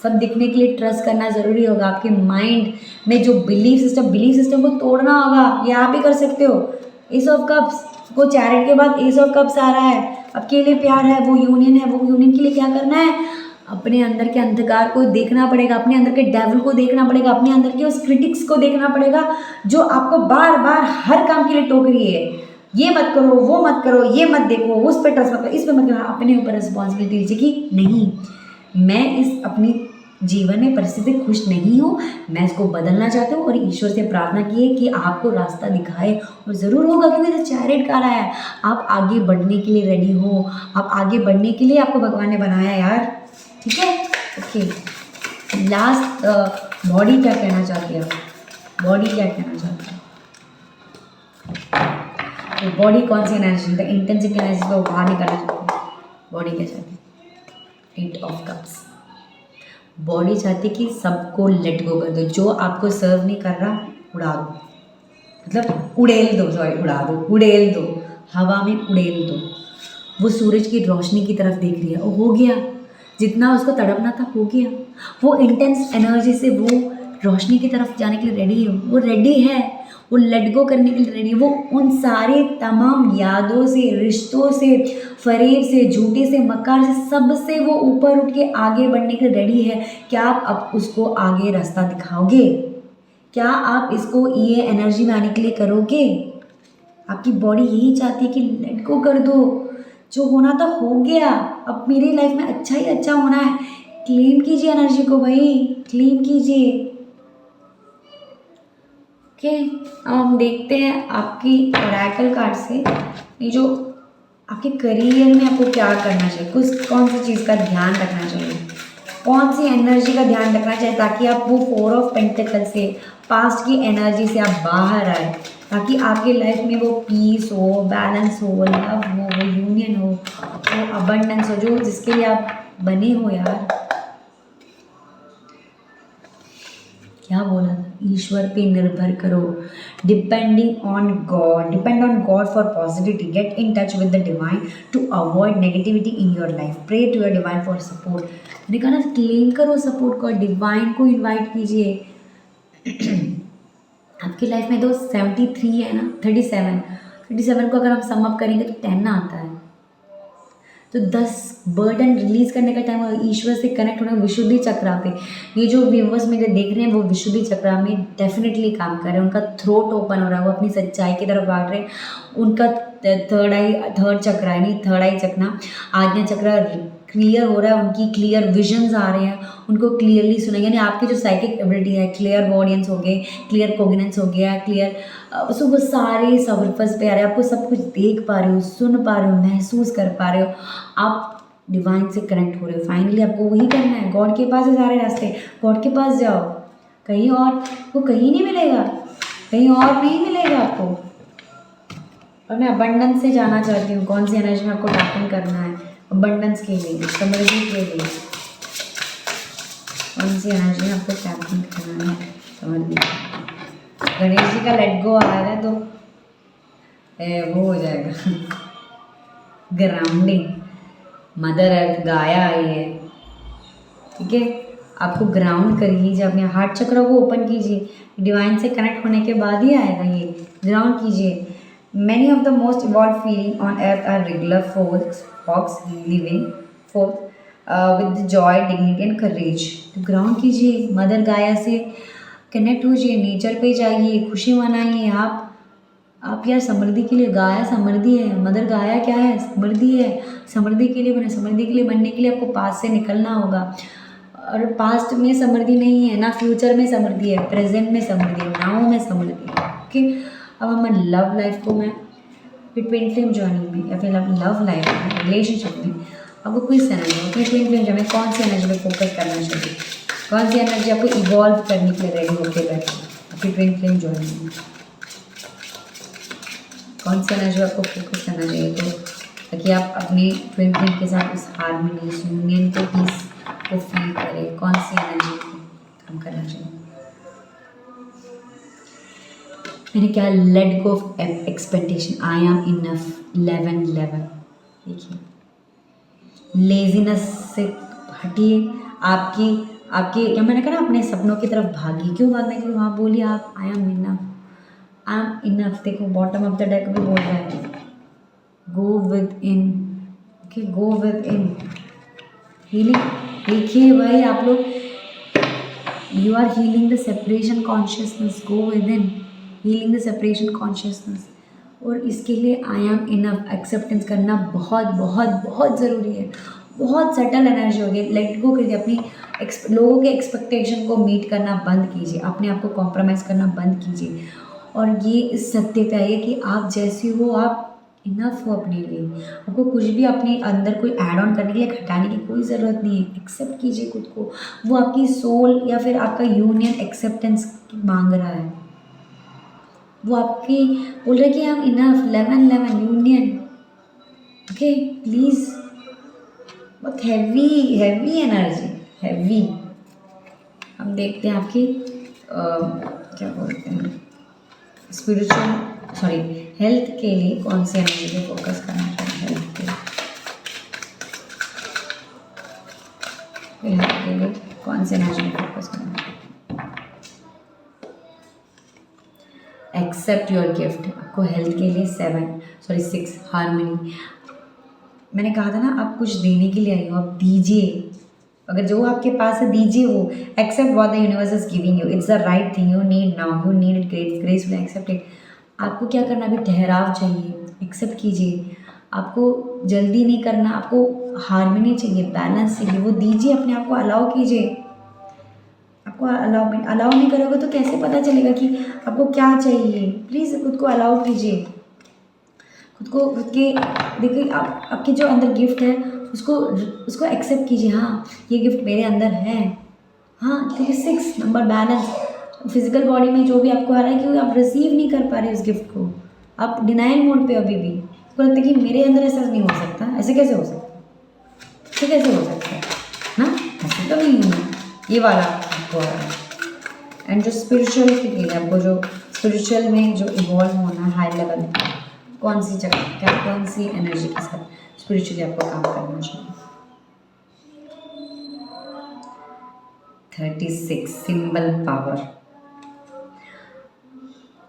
[SPEAKER 1] सब दिखने के लिए ट्रस्ट करना ज़रूरी होगा। आपके माइंड में जो बिलीफ सिस्टम को तोड़ना होगा, ये आप ही कर सकते हो। एस ऑफ कप्स को चैरियट के बाद एस ऑफ कप्स आ रहा है, आपके लिए प्यार है, वो यूनियन है, वो यूनियन के लिए क्या करना है, अपने अंदर के अंधकार को देखना पड़ेगा, अपने अंदर के डेविल को देखना पड़ेगा, अपने अंदर के उस क्रिटिक्स को देखना पड़ेगा जो आपको बार बार हर काम के लिए टोक रही है। ये मत करो, वो मत करो, ये मत देखो, उस पर ट्रस्ट मत करो, इस पर मत करो। अपने ऊपर रिस्पॉन्सिबिलिटी लीजिए कि नहीं, मैं इस अपनी जीवन में परिस्थिति खुश नहीं हूँ, मैं इसको बदलना चाहती हूँ और ईश्वर से प्रार्थना की है कि आपको रास्ता दिखाए, और ज़रूर होगा क्योंकि तो चैरियट कार्ड आया है। आप आगे बढ़ने के लिए रेडी हो, आप आगे बढ़ने के लिए आपको भगवान ने बनाया यार, ठीक है। ओके, लास्ट बॉडी क्या कहना चाहती है, बॉडी क्या कहना चाहती है? तो बॉडी कौन सी एनर्जी, द इंटेंसिटी एनर्जी को बाहर निकालना चाहती है। बॉडी क्या चाहती है, 8 ऑफ कप्स। बॉडी चाहती है कि सबको लेट गो कर दो, जो आपको सर्व नहीं कर रहा उड़ा दो, मतलब उड़ेल दो, सॉरी उड़ा दो, उड़ेल दो, हवा में उड़ेल दो। वो सूरज की रोशनी की तरफ देख रही है, वो हो गया, जितना उसको तड़पना था हो गया। वो इंटेंस एनर्जी से वो रोशनी की तरफ जाने के लिए रेडी है, वो रेडी है, वो लेट गो करने के लिए रेडी है। वो उन सारे तमाम यादों से, रिश्तों से, फरेब से, झूठे से, मक्कार से, सब से वो ऊपर उठ के आगे बढ़ने के लिए रेडी है। क्या आप अब उसको आगे रास्ता दिखाओगे? क्या आप इसको ये एनर्जी में आने के लिए करोगे? आपकी बॉडी यही चाहती है कि लेट गो कर दो, जो होना था हो गया, अब मेरी लाइफ में अच्छा ही अच्छा होना है। क्लेम कीजिए एनर्जी को भाई, क्लेम कीजिए। ओके, अब हम देखते हैं आपकी ओरेकल कार्ड से ये जो आपके करियर में आपको क्या करना चाहिए, कुछ कौन सी चीज़ का ध्यान रखना चाहिए, कौन सी एनर्जी का ध्यान रखना चाहिए, ताकि आप वो 4 ऑफ पेंटिकल से, पास्ट की एनर्जी से आप बाहर आए, ताकि आपकी लाइफ में वो पीस हो, बैलेंस हो, लव हो, वो यूनियन हो, वो अबंडेंस हो, जो जिसके लिए आप बने हो यार। क्या बोला था, ईश्वर पे निर्भर करो, depending on God, depend on God for positivity, get in touch with the divine to avoid negativity in your life, pray to your divine for support. मैंने कहा ना, क्लेम करो सपोर्ट को, डिवाइन को इन्वाइट कीजिए। आपकी लाइफ में तो 73 है ना, 37 को अगर हम सम अप करेंगे तो 10 आता है। तो 10 बर्डन रिलीज करने का टाइम है, ईश्वर से कनेक्ट होना, विशुद्धि चक्रा पे। ये जो व्यूवर्स मेरे देख रहे हैं वो विशुद्धि चक्रा में डेफिनेटली काम कर रहे हैं, उनका थ्रोट ओपन हो रहा है, वो अपनी सच्चाई की तरफ भाग रहे हैं। उनका थर्ड चक्रा है, नहीं थर्ड आई चक्रा, आज्ञा चक्रा क्लियर हो रहा है, उनकी क्लियर विजन्स आ रहे हैं, उनको क्लियरली सुना, यानी आपकी जो साइकिक एबिलिटी है, क्लियर ऑडियंस हो गए, क्लियर कोग्निजेंस हो गया, क्लियर सो वो सारे सर्फस पे आ रहे हैं, आपको सब कुछ देख पा रहे हो, सुन पा रहे हो, महसूस कर पा रहे हो, आप डिवाइन से कनेक्ट हो रहे हो। फाइनली आपको वही करना है, गॉड के पास है सारे रास्ते, गॉड के पास जाओ, कहीं और वो कहीं नहीं मिलेगा, कहीं और नहीं मिलेगा आपको। और मैं अबंडेंस से जाना चाहती हूँ, कौन सी एनर्जी में आपको टैप इन करना है, अबंडेंस के लिए, समृद्धि के लिए, कौन सी एनर्जी में आपको टैप इन करना है, समृद्धि। गणेश जी का लेट गो आएगा तो वो हो जाएगा ग्राउंडिंग, मदर अर्थ गाया आई है, ठीक है। आपको ग्राउंड कर लीजिए, अपने हार्ट चक्र को ओपन कीजिए, डिवाइन से कनेक्ट होने के बाद ही आएगा ये, ग्राउंड कीजिए। Many of the most evolved feeling on earth are regular folks living forth with the joy, dignity and courage. तो ग्राउंड कीजिए, मदर गाया से कनेक्ट होइए, नेचर पे जाइए, खुशी मनाइए। आप यार समृद्धि के लिए, गाया समृद्धि है, मदर गाया क्या है, समृद्धि है। समृद्धि के लिए बने, समृद्धि के लिए बनने के लिए आपको पास्ट से निकलना होगा, और पास्ट में समृद्धि नहीं है ना, फ्यूचर में समृद्धि है, प्रेजेंट में समृद्धि है, नाउ में समृद्धि है। ओके, अब हम लव लाइफ को मैं ट्विन फ्लेम जर्नी में या फिर लव लाइफ में, रिलेशनशिप में आपको क्विज करना है, अपनी ट्विन फ्लेम जर्नी में कौन सी एनर्जी पे फोकस करना चाहिए, कौन सी एनर्जी आपको इवॉल्व करने के लिए रेडी होकर बैठे अपनी ट्विन फ्लेम जर्नी में, कौन सी एनर्जी आपको फोकस करना चाहिए, तो ताकि आप अपने ट्विन फ्लेम के साथ उस हार्मनी, यूनियन को, पीस को फील करें। कौन सी एनर्जी काम करना चाहिए। मैंने क्या, let go of expectation, I am enough, 11 देखिए, लेजीनेस से हटिए, आपकी क्या मैंने कहा ना, अपने सपनों की तरफ भागिए। क्यों भागना है, क्योंकि वहाँ बोलिए आप आई एम इनफ। देखो बॉटम ऑफ द डेक भी बोल रहा है, go within, okay, go within healing. देखिए भाई आप लोग, you are healing the separation consciousness, go within, healing the separation consciousness. और इसके लिए आई एम इनफ एक्सेप्टेंस करना बहुत बहुत बहुत ज़रूरी है। बहुत सटल एनर्जी होगी, लेट गो कीजिए, अपनी लोगों के एक्सपेक्टेशन को मीट करना बंद कीजिए, अपने आप को कॉम्प्रोमाइज़ करना बंद कीजिए, और ये इस सत्य पे आइए कि आप जैसी हो, आप इनफ हो अपने लिए। आपको कुछ भी अपने अंदर कोई ऐड ऑन करने के लिए, घटाने की कोई ज़रूरत नहीं है। एक्सेप्ट कीजिए खुद को, वो आपकी सोल या फिर आपका यूनियन एक्सेप्टेंस मांग रहा है। वो आपकी बोल रहे कि हम इनफ 11 यूनियन। ओके प्लीज़, बहुत हैवी हैवी एनर्जी, हैवी। हम देखते हैं आपकी क्या बोलते हैं स्पिरिचुअल सॉरी हेल्थ के लिए कौन सी एनर्जी पे फोकस करना चाहिए। हेल्थ के लिए कौन सी एनर्जी पे फोकस करना चाहिए। एक्सेप्ट योर गिफ्ट, आपको हेल्थ के लिए 6 हारमनी। मैंने कहा था ना आप कुछ देने के लिए आई हो, आप दीजिए। अगर जो आपके पास है दीजिए वो। Accept what the universe is giving you, it's the right thing you need now, you need it gracefully accept it. आपको क्या करना, अभी ठहराव चाहिए, एक्सेप्ट कीजिए। आपको जल्दी नहीं करना, आपको हारमनी चाहिए, बैलेंस चाहिए, वो दीजिए, अपने आप को अलाउ कीजिए। आपको अलाउ नहीं करोगे तो कैसे पता चलेगा कि आपको क्या चाहिए। प्लीज़ खुद को अलाउ कीजिए, खुद के देखिए आपके जो अंदर गिफ्ट है उसको एक्सेप्ट कीजिए। हाँ ये गिफ्ट मेरे अंदर है। हाँ क्योंकि 6 नंबर बैलेंस, फिजिकल बॉडी में जो भी आपको आ रहा है क्योंकि आप रिसीव नहीं कर पा रहे उस गिफ्ट को, आप डिनाइल मोड पे अभी भी। आपको लगता है कि मेरे अंदर ऐसा नहीं हो सकता, ऐसे कैसे हो सकता, ऐसे कैसे हो सकता है ना, ऐसे तो नहीं है। ये वाला आपको आ रहा है। एंड जो स्पिरिचुअल के लिए आपको जो स्पिरिचुअल में जो इवॉल्व होना हाई लेवल, कौन सी जगह क्या कौन सी एनर्जी के साथ स्पिरिचुअली आपको काम करना चाहिए। 36 सिंबल पावर।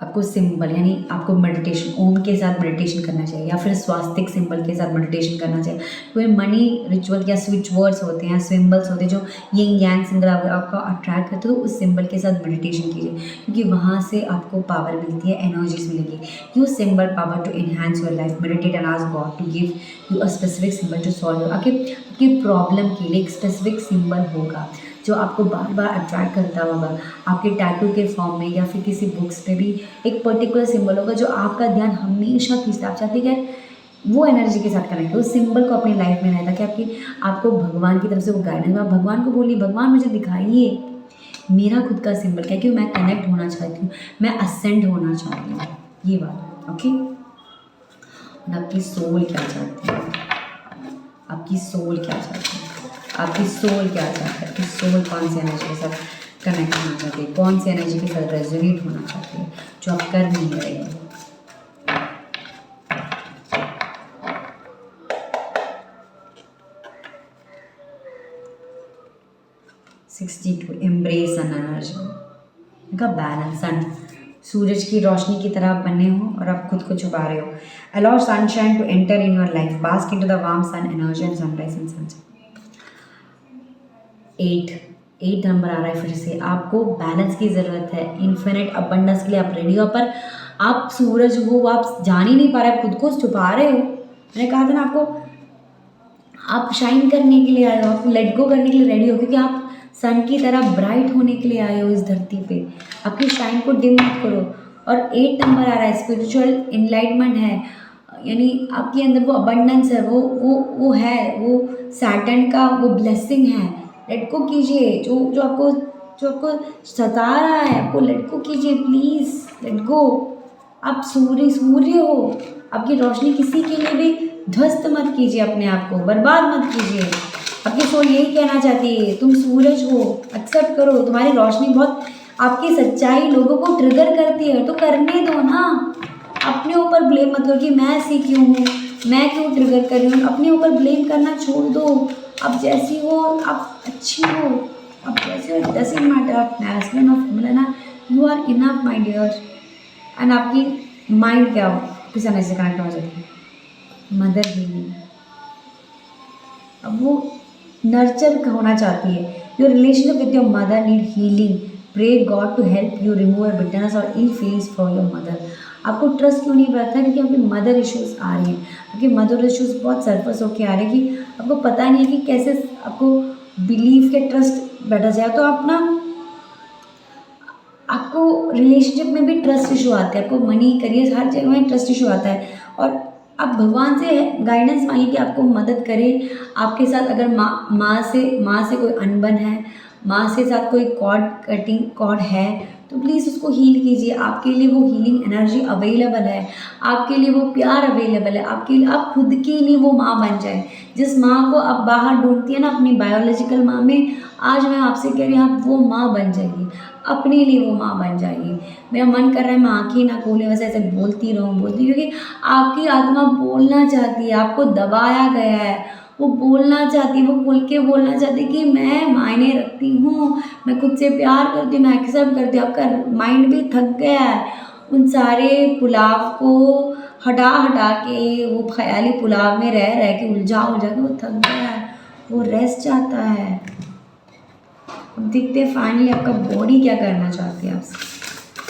[SPEAKER 1] आपको सिंबल यानी आपको मेडिटेशन ओम के साथ मेडिटेशन करना चाहिए या फिर स्वास्तिक सिंबल के साथ मेडिटेशन करना चाहिए। कोई मनी रिचुअल या स्विच वर्ड्स होते हैं, सिंबल्स होते हैं जो यिंग यांग सिंबल आपको अट्रैक्ट करते हो, उस सिंबल के साथ मेडिटेशन कीजिए क्योंकि वहाँ से आपको पावर मिलती है, एनर्जीज मिलेगी। Use symbol power to enhance your life, meditate and ask God to give you a specific symbol to solve your आपकी प्रॉब्लम के लिए एक स्पेसिफिक सिंबल होगा जो आपको बार बार अट्रैक्ट करता होगा। आपके टैटू के फॉर्म में या फिर किसी बुक्स पे भी एक पर्टिकुलर सिंबल होगा जो आपका ध्यान हमेशा खींचता। आप चाहते हैं कि वो एनर्जी के साथ कनेक्ट हो, उस सिंबल को अपनी लाइफ में लाए ताकि आपको भगवान की तरफ से वो गाइडेंस। आप भगवान को बोलिए, भगवान मुझे दिखाइए मेरा खुद का सिंबल क्या, क्यों मैं कनेक्ट होना चाहती हूँ, मैं असेंड होना चाहती हूँ, ये बात। ओके, और आपकी सोल क्या चाहती है, आपकी सोल क्या चाहती है, आपकी सोल क्या चाहती है, आपकी सोल कौन सी एनर्जी के साथ कनेक्ट होना चाहती है, कौन सी एनर्जी के साथ रेजोनेट होना चाहती है जो आप कर नहीं रहे हैं। (62) एम्ब्रेस सन एनर्जी का बैलेंस। सन सूरज की रोशनी की तरह बने हो और आप खुद को छुपा रहे हो। Allow sunshine to enter in your life, bask into the warm sun energy and sunrise and sunset. 8 number आ रहा है फिर से। आपको बैलेंस की ज़रूरत है, इन्फिनिट अबंडेंस के लिए आप रेडी हो, पर आप सूरज हो वो आप जान ही नहीं पा रहे, खुद को छुपा रहे हो। मैंने कहा था ना आपको, आप शाइन करने के लिए आए हो, आप लेट गो करने के लिए रेडी हो क्योंकि आप सन की तरह ब्राइट होने के लिए आए हो इस धरती पे। आपकी शाइन को डिम मत करो। और 8 नंबर आ रहा है, स्पिरिचुअल इनलाइटमेंट है, यानी आपके अंदर वो अबंडेंस है, वो है, वो सैटर्न का वो ब्लेसिंग है। लेट गो कीजिए जो आपको सता रहा है, आपको लेट गो कीजिए प्लीज़, लेट गो। आप सूर्य हो, आपकी रोशनी किसी के लिए भी ध्वस्त मत कीजिए, अपने आप को बर्बाद मत कीजिए। आपकी सोल यही कहना चाहती है, तुम सूरज हो, एक्सेप्ट करो। तुम्हारी रोशनी बहुत, आपकी सच्चाई लोगों को ट्रिगर करती है तो करने दो ना। अपने ऊपर ब्लेम मत करो कि मैं ऐसी क्यों हूँ, मैं क्यों ट्रिगर कर रही हूँ। अपने ऊपर ब्लेम करना छोड़ दो। आप जैसी हो, आप अच्छी हो, आप जैसे हो, डजंट मैटर आप मैस्कुलिन और feminine, you are enough my dear. And आपकी माइंड क्या हो, किस एनर्जी से कनेक्ट हो जाती है, मदर हीलिंग। अब वो नर्चर होना चाहती है। Your relationship with your mother need healing, pray God to help you remove your bitterness और ill feelings for your mother. आपको ट्रस्ट क्यों नहीं बढ़ता है, क्योंकि आपकी मदर इश्यूज़ आ रही हैं, आपकी मदर इश्यूज़ बहुत सरफस होके आ रहे हैं कि आपको पता नहीं है कि कैसे आपको बिलीव के ट्रस्ट बैठा जाए। तो आप ना, आपको रिलेशनशिप में भी ट्रस्ट इशू आते हैं, आपको मनी करियर हर जगह में ट्रस्ट इशू आता है। और आप भगवान से गाइडेंस मांगिए कि आपको मदद करे। आपके साथ अगर माँ से कोई अनबन है, माँ से साथ कोई कॉर्ड है तो प्लीज़ उसको हील कीजिए। आपके लिए वो हीलिंग एनर्जी अवेलेबल है, आपके लिए वो प्यार अवेलेबल है, आपके लिए आप खुद के लिए वो माँ बन जाए। जिस माँ को आप बाहर ढूंढती है ना अपनी बायोलॉजिकल माँ में, आज मैं आपसे कह रही हूँ आप वो माँ बन जाइए, अपने लिए वो माँ बन जाइए। मेरा मन कर रहा है मैं आँखें ना खोले, वैसे ऐसे बोलती रहूँ क्योंकि आपकी आत्मा बोलना चाहती है, आपको दबाया गया है, वो बोलना चाहती है, वो खुल के बोलना चाहती है कि मैं मायने रखती हूँ, मैं खुद से प्यार करती हूँ, मैं एक्सेप्ट करती हूँ। आपका माइंड भी थक गया है उन सारे पुलाव को हटा हटा के, वो ख्याली पुलाव में रह रह के उलझा के वो थक गया है, वो रेस्ट चाहता है। अब देखते हैं फाइनली आपका बॉडी क्या करना चाहती है आपसे,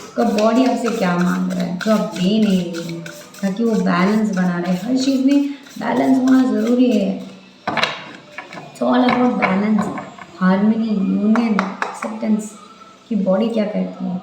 [SPEAKER 1] आपका बॉडी आपसे क्या मांग रहा है जो आप दे नहीं रही है, ताकि वो बैलेंस बना रहे। हर चीज़ में बैलेंस होना ज़रूरी है। It's all about balance, harmony, union, acceptance की बॉडी क्या कहती है।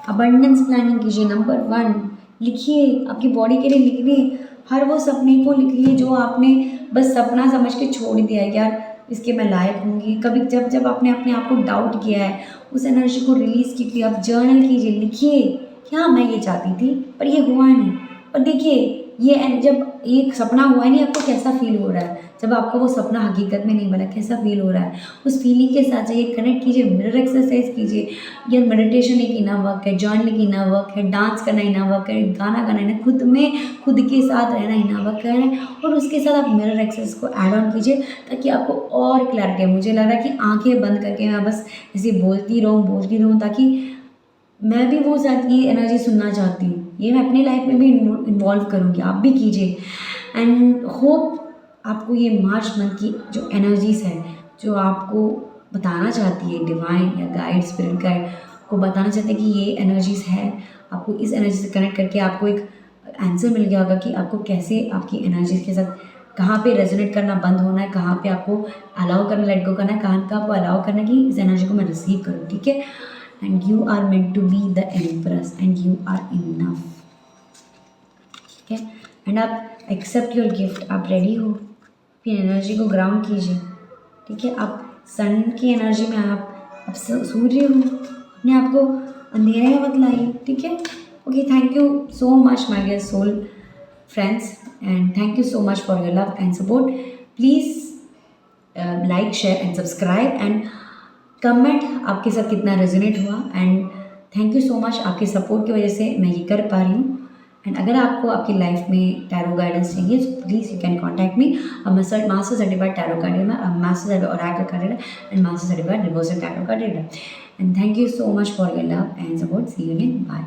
[SPEAKER 1] अबंडेंस प्लानिंग कीजिए। नंबर 1 लिखिए, आपकी बॉडी के लिए लिखिए, हर वो सपने को लिखिए जो आपने बस सपना समझ के छोड़ दिया है, यार इसके मैं लायक होंगी। कभी जब जब आपने अपने आप को डाउट किया है, उस एनर्जी को रिलीज़ कीजिए। आप जर्नल कीजिए, लिखिए कि हाँ मैं ये चाहती थी पर ये हुआ नहीं। और देखिए ये जब ये सपना हुआ नहीं, आपको कैसा फील हो रहा है, जब आपका वो सपना हकीकत में नहीं बना, कैसा फील हो रहा है, उस फीलिंग के साथ जाइए, कनेक्ट कीजिए, मिरर एक्सरसाइज कीजिए। या मेडिटेशन एक इना वर्क है, जर्नलिंग इना वर्क है, डांस करना इना वर्क है, गाना गाना इना, खुद में खुद के साथ रहना इना वर्क है। और उसके साथ आप मिरर एक्सरसाइज को ऐड ऑन कीजिए ताकि आपको और क्लैरिटी है। मुझे लग रहा है कि आंखें बंद करके मैं बस ऐसे बोलती रहूँ ताकि मैं भी वो साथ ये एनर्जी सुनना चाहती हूँ, ये मैं अपनी लाइफ में भी इन्वॉल्व करूँगी, आप भी कीजिए। एंड होप आपको ये मार्च मंथ की जो एनर्जीज़ है, जो आपको बताना चाहती है डिवाइन या गाइड, स्पिरिट गाइड को बताना चाहते हैं कि ये एनर्जीज़ है, आपको इस एनर्जी से कनेक्ट करके आपको एक आंसर मिल गया होगा कि आपको कैसे आपकी एनर्जीज़ के साथ कहाँ पे रेजोनेट करना बंद होना है, कहाँ पे आपको अलाउ करना, लेट गो करना है, कहाँ पे आपको अलाउ करना है कि इस एनर्जी को मैं रिसीव करूँ, ठीक है। And you are meant to be the empress and you are enough, ठीक है। एंड आप एक्सेप्ट योर गिफ्ट, आप रेडी हो, फिर एनर्जी को ग्राउंड कीजिए, ठीक है। आप सन की एनर्जी में आप सूर्य हो, अपने आप को अंधेरे में मत लाइए, ठीक है। Okay, thank you so much my dear soul friends and thank you so much for your love and support. Please like, share and subscribe and comment आपके साथ कितना रेजोनेट हुआ। And thank you so much, आपके सपोर्ट की वजह से मैं ये कर पा रही हूँ। एंड अगर आपको आपकी लाइफ में टैरो गाइडेंस चाहिए तो please you can contact me. Master certified tarot card reader, master certified oracle card reader and master certified reversal tarot card reader. And thank you so much for your love and support. See you again, bye.